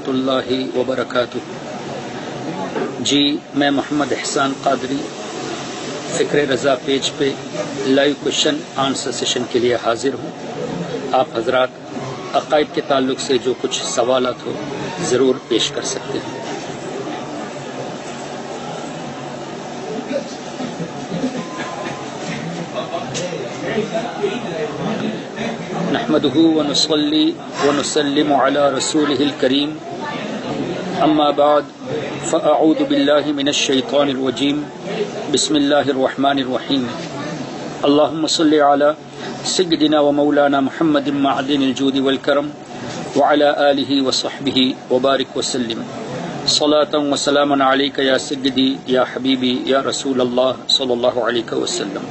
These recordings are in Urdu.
ورحمۃ اللہ وبرکاتہ۔ جی میں محمد احسان قادری فکر رضا پیج پہ لائیو کوشچن آنسر سیشن کے لیے حاضر ہوں۔ آپ حضرات عقائد کے تعلق سے جو کچھ سوالات ہو ضرور پیش کر سکتے ہیں۔ نحمده ونصلي ونسلم على رسوله الكريم اما بعد فاعوذ بالله من الشيطان الرجيم بسم الله الرحمن الرحيم اللهم صل على سيدنا ومولانا محمد معدن الجود والكرم وعلى آله وصحبه وبارك وسلم صلاة وسلاما عليك يا سيدي يا حبيبي يا رسول الله صلى الله عليه وسلم۔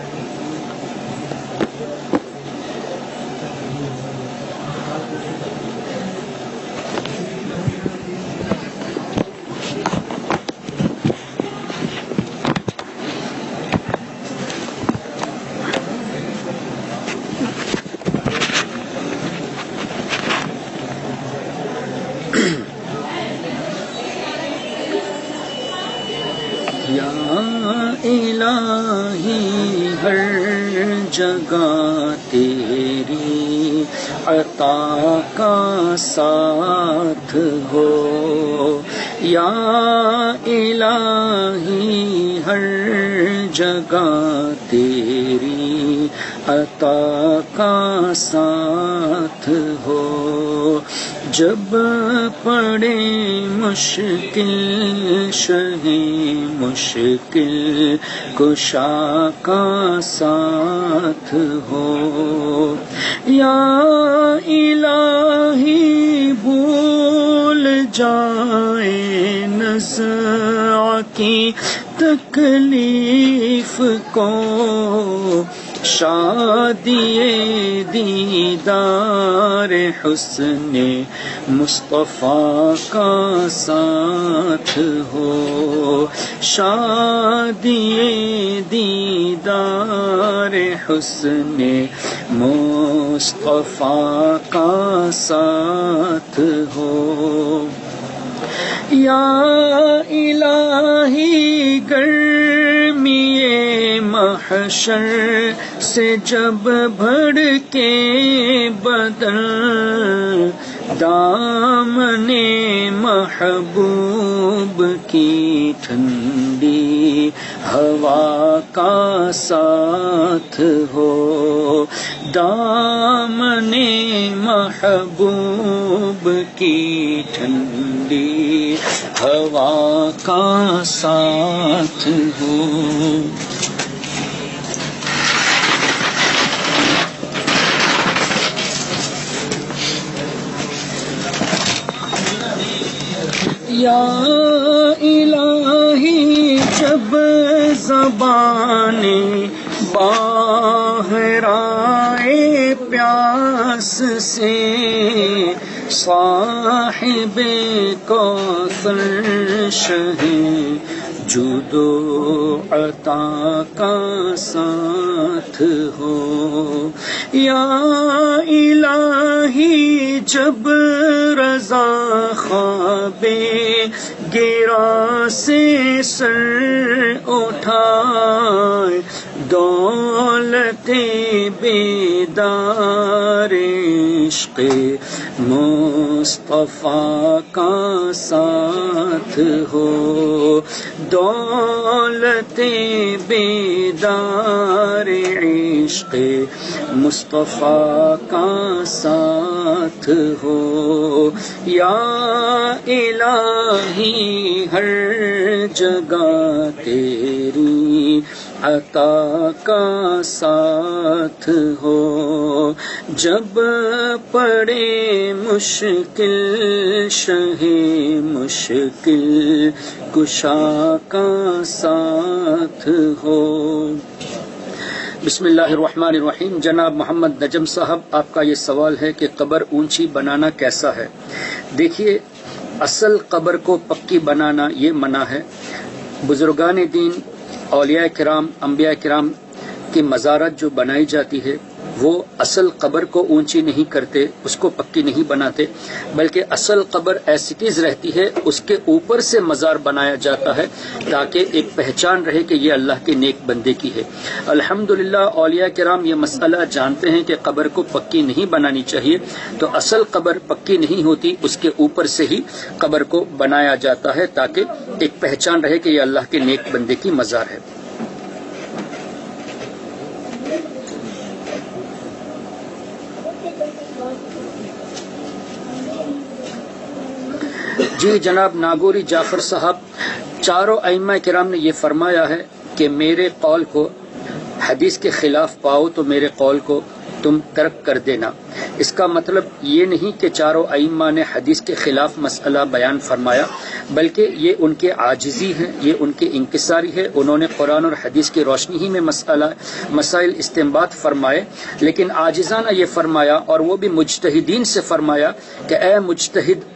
یا الہی ہر جگہ تیری عطا کا ساتھ ہو، یا الہی ہر جگہ تیری عطا کا ساتھ ہو، جب پڑے مشکل شہ مشکل کشا کا ساتھ ہو، یا الہی بھول جائے نزع کی تکلیف کو، شادی دیدار حسن مصطفیٰ کا ساتھ ہو، شادی دیدار حسن مصطفیٰ کا ساتھ ہو، یا الہی گرمی محشر سے جب بھڑ کے بدن، دامن محبوب کی ٹھنڈی ہوا کا ساتھ ہو، دامن محبوب کی ٹھنڈی ہوا کا ساتھ ہو، یا الہی جب زبان باہر آئے پیاس سے، صاحب کوثر شہ جود و عطا کا ساتھ ہو، یا الہی جب رضا خواب گرا سے سر اٹھائے، دولت بیدار عشق مصطفیٰ کا ساتھ ہو، دولت بیدار عشق مصطفیٰ کا ساتھ ہو، یا الہی ہر جگہ تیری عطا کا ساتھ ہو، جب پڑے مشکل شہ مشکل کشا کا ساتھ ہو۔ بسم اللہ الرحمن الرحیم۔ جناب محمد نجم صاحب، آپ کا یہ سوال ہے کہ قبر اونچی بنانا کیسا ہے؟ دیکھیے، اصل قبر کو پکی بنانا یہ منع ہے۔ بزرگان دین، اولیاء کرام، انبیاء کرام کی مزارت جو بنائی جاتی ہے وہ اصل قبر کو اونچی نہیں کرتے، اس کو پکی نہیں بناتے، بلکہ اصل قبر ایسی چیز رہتی ہے، اس کے اوپر سے مزار بنایا جاتا ہے تاکہ ایک پہچان رہے کہ یہ اللہ کے نیک بندے کی ہے۔ الحمدللہ اولیاء کرام یہ مسئلہ جانتے ہیں کہ قبر کو پکی نہیں بنانی چاہیے، تو اصل قبر پکی نہیں ہوتی، اس کے اوپر سے ہی قبر کو بنایا جاتا ہے تاکہ ایک پہچان رہے کہ یہ اللہ کے نیک بندے کی مزار ہے۔ جی جناب ناگوری جعفر صاحب، چاروں ائمہ کرام نے یہ فرمایا ہے کہ میرے قول کو حدیث کے خلاف پاؤ تو میرے قول کو تم ترک کر دینا۔ اس کا مطلب یہ نہیں کہ چاروں ائمہ نے حدیث کے خلاف مسئلہ بیان فرمایا، بلکہ یہ ان کے عاجزی ہے، یہ ان کے انکساری ہے، انہوں نے قرآن اور حدیث کی روشنی ہی میں مسائل استنباط فرمائے، لیکن عاجزانہ یہ فرمایا، اور وہ بھی مجتہدین سے فرمایا کہ اے مجتہد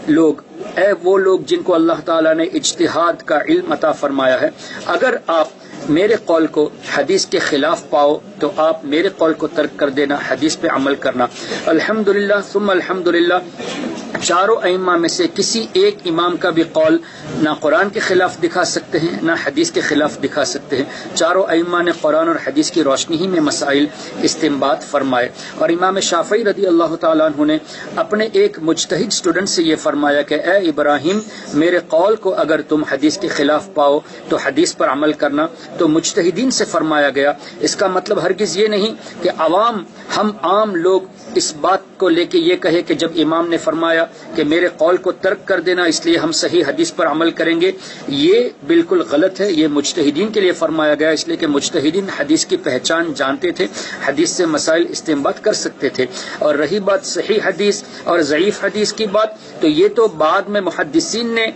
لوگ، اے وہ لوگ جن کو اللہ تعالیٰ نے اجتہاد کا علم عطا فرمایا ہے، اگر آپ میرے قول کو حدیث کے خلاف پاؤ تو آپ میرے قول کو ترک کر دینا، حدیث پہ عمل کرنا۔ الحمدللہ ثم الحمدللہ، چاروں ائمہ میں سے کسی ایک امام کا بھی قول نہ قرآن کے خلاف دکھا سکتے ہیں نہ حدیث کے خلاف دکھا سکتے ہیں۔ چاروں ائمہ نے قرآن اور حدیث کی روشنی ہی میں مسائل استنباط فرمائے، اور امام شافعی رضی اللہ تعالیٰ عنہ نے اپنے ایک مجتہد اسٹوڈنٹ سے یہ فرمایا کہ اے ابراہیم، میرے قول کو اگر تم حدیث کے خلاف پاؤ تو حدیث پر عمل کرنا۔ تو مجتہدین سے فرمایا گیا، اس کا مطلب ہرگز یہ نہیں کہ ہم عام لوگ اس بات کو لے کے یہ کہے کہ جب امام نے فرمایا کہ میرے قول کو ترک کر دینا اس لیے ہم صحیح حدیث پر عمل کریں گے، یہ بالکل غلط ہے۔ یہ مجتہدین کے لیے فرمایا گیا، اس لیے کہ مجتہدین حدیث کی پہچان جانتے تھے، حدیث سے مسائل استنباط کر سکتے تھے۔ اور رہی بات صحیح حدیث اور ضعیف حدیث کی بات، تو یہ تو بعد میں محدثین نے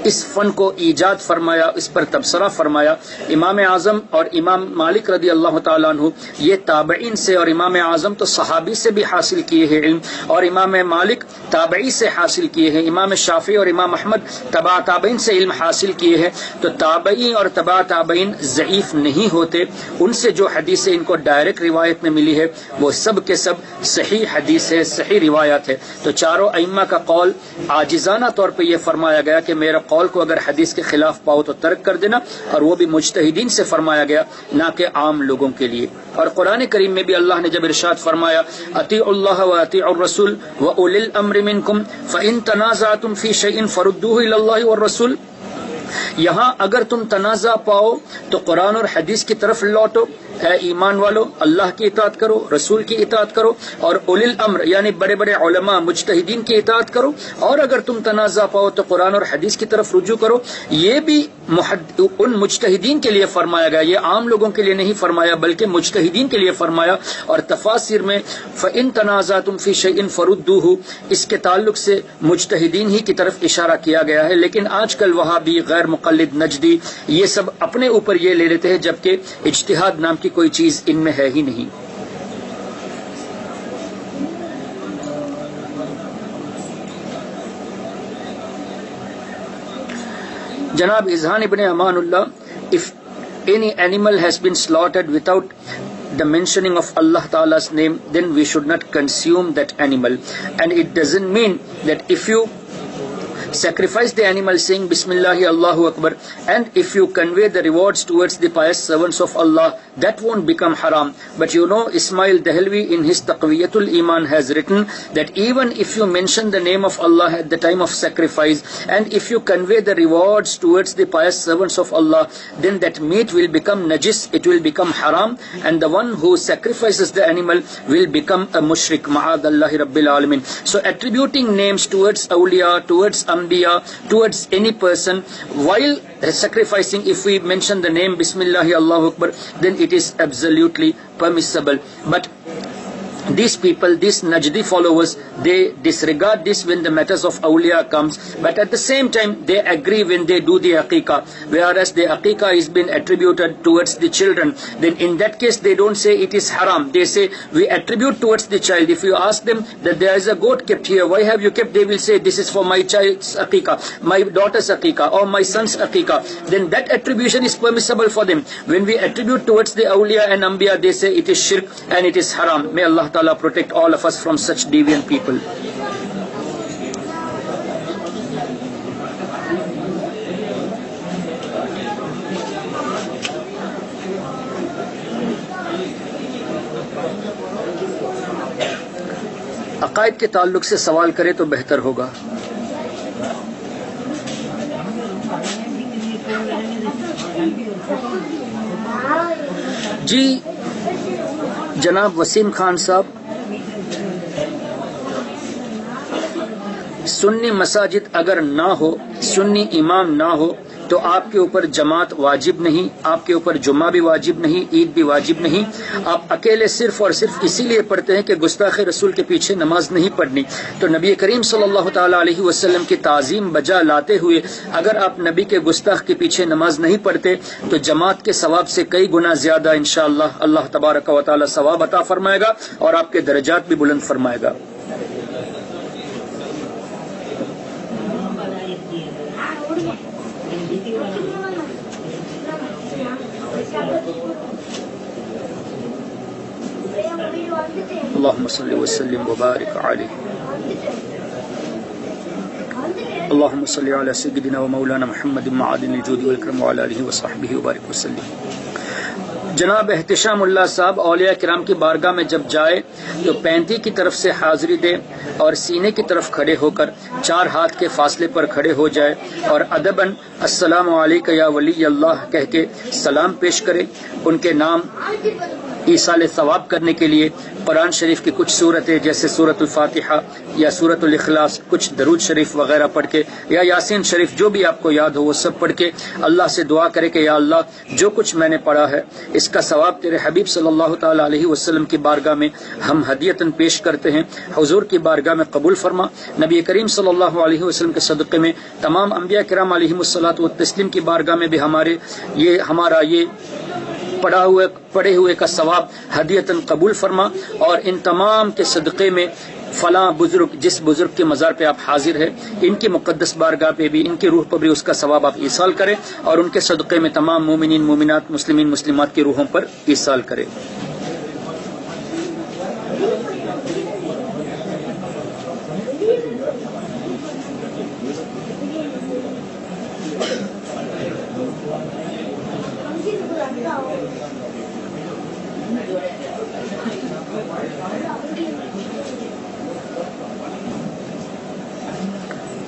اس فن کو ایجاد فرمایا، اس پر تبصرہ فرمایا۔ امام اعظم اور امام مالک رضی اللہ تعالیٰ عنہ یہ تابعین سے، اور امام اعظم تو صحابی سے بھی حاصل کیے ہیں علم، اور امام مالک تابعی سے حاصل کیے ہیں، امام شافعی اور امام احمد تبع تابعین سے علم حاصل کیے ہیں۔ تو تابعی اور تبع تابعین ضعیف نہیں ہوتے، ان سے جو حدیث ان کو ڈائریکٹ روایت میں ملی ہے وہ سب کے سب صحیح حدیث ہے، صحیح روایت ہے۔ تو چاروں ائمہ کا قول عاجزانہ طور پہ یہ فرمایا گیا کہ میرا قول کو اگر حدیث کے خلاف پاؤ تو ترک کر دینا، اور وہ بھی مجتہدین سے فرمایا گیا، نہ کہ عام لوگوں کے لیے۔ اور قرآن کریم میں بھی اللہ نے جب ارشاد فرمایا اطیعوا اللہ واطیعوا الرسول واولی الامر منکم فان تنازعتم فی شیء فردوه الی اللہ والرسول، یہاں اگر تم تنازع پاؤ تو قرآن اور حدیث کی طرف لوٹو، اے ایمان والو اللہ کی اطاعت کرو، رسول کی اطاعت کرو، اور اولی الامر یعنی بڑے بڑے علماء مجتہدین کی اطاعت کرو، اور اگر تم تنازع پاؤ تو قرآن اور حدیث کی طرف رجوع کرو۔ یہ بھی ان مجتہدین کے لیے فرمایا گیا، یہ عام لوگوں کے لیے نہیں فرمایا بلکہ مجتہدین کے لیے فرمایا۔ اور تفاسیر میں فَإِن تَنَازَعْتُمْ فِي شَيْءٍ فَرُدُّوهُ اس کے تعلق سے مجتہدین ہی کی طرف اشارہ کیا گیا ہے، لیکن آج کل وہابی، غیر مقلد، نجدی یہ سب اپنے اوپر یہ لے لیتے ہیں، جبکہ اجتہاد نام کی کوئی چیز ان میں ہے ہی نہیں۔ جناب اذہان ابن Aman Ullah, if any animal has been slaughtered without the mentioning of Allah Ta'ala's name, then we should not consume that animal. And it doesn't mean that if you sacrifice the animal saying Bismillah Allahu Akbar, and if you convey the rewards towards the pious servants of Allah, that won't become haram. But you know, Ismail Dahlvi in his Taqwiyatul Iman has written that even if you mention the name of Allah at the time of sacrifice, and if you convey the rewards towards the pious servants of Allah, then that meat will become najis, it will become haram, and the one who sacrifices the animal will become a mushrik, ma'adallahi rabbil alamin. So attributing names towards awliya, towards anbiya, towards any person while sacrificing, if we mention the name Bismillah Allahu Akbar, then it is absolutely permissible. But these people, these Najdi followers, they disregard this when the matters of awliya comes, but at the same time they agree when they do the aqiqah, whereas the aqiqah is been attributed towards the children. Then in that case they don't say it is haram, they say we attribute towards the child. If you ask them that there is a goat kept here, why have you kept, they will say this is for my child's aqiqah, my daughter's aqiqah, or my son's aqiqah. Then that attribution is permissible for them. When we attribute towards the awliya and anbiya, they say it is shirk and it is haram. May Allah Ta'ala protect all of us from such deviant people. عقائد کے تعلق سے سوال کرے تو بہتر ہوگا. جی جناب وسیم خان صاحب، سنی مساجد اگر نہ ہو، سنی امام نہ ہو تو آپ کے اوپر جماعت واجب نہیں، آپ کے اوپر جمعہ بھی واجب نہیں، عید بھی واجب نہیں. آپ اکیلے صرف اور صرف اسی لیے پڑھتے ہیں کہ گستاخ رسول کے پیچھے نماز نہیں پڑھنی. تو نبی کریم صلی اللہ تعالی علیہ وسلم کی تعظیم بجا لاتے ہوئے اگر آپ نبی کے گستاخ کے پیچھے نماز نہیں پڑھتے تو جماعت کے ثواب سے کئی گنا زیادہ انشاءاللہ اللہ تبارک و تعالی ثواب عطا فرمائے گا اور آپ کے درجات بھی بلند فرمائے گا. اللهم صل وسلم وبارك عليه. اللهم صل على سيدنا ومولانا محمد معدن الجود والكرم وعلى آله وصحبه وبارك وسلم. جناب احتشام اللہ صاحب، اولیاء کرام کی بارگاہ میں جب جائے تو پینتی کی طرف سے حاضری دے اور سینے کی طرف کھڑے ہو کر 4 ہاتھ کے فاصلے پر کھڑے ہو جائے اور ادباً السلام علیک یا ولی اللہ کہہ کے سلام پیش کرے. ان کے نام ایصال ثواب کرنے کے لیے قرآن شریف کی کچھ صورتیں جیسے سورۃ الفاتحہ یا سورۃ الاخلاص، کچھ درود شریف وغیرہ پڑھ کے یا یاسین شریف جو بھی آپ کو یاد ہو وہ سب پڑھ کے اللہ سے دعا کرے کہ یا اللہ جو کچھ میں نے پڑھا ہے اس کا ثواب تیرے حبیب صلی اللہ تعالی علیہ وسلم کی بارگاہ میں ہم ہدیتاً پیش کرتے ہیں، حضور کی بارگاہ میں قبول فرما. نبی کریم صلی اللہ علیہ وسلم کے صدقے میں تمام انبیاء کرام علیہم الصلاۃ والتسلیم کی بارگاہ میں بھی ہمارا یہ پڑھے ہوئے کا ثواب ہدیتاً قبول فرما. اور ان تمام کے صدقے میں فلاں بزرگ، جس بزرگ کے مزار پہ آپ حاضر ہیں، ان کی مقدس بارگاہ پہ بھی، ان کی روح پر بھی اس کا ثواب آپ ایصال کریں اور ان کے صدقے میں تمام مومنین مومنات مسلمین مسلمات کی روحوں پر ایصال کریں.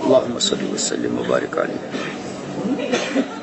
اللهم صل وسلم وبارك عليه.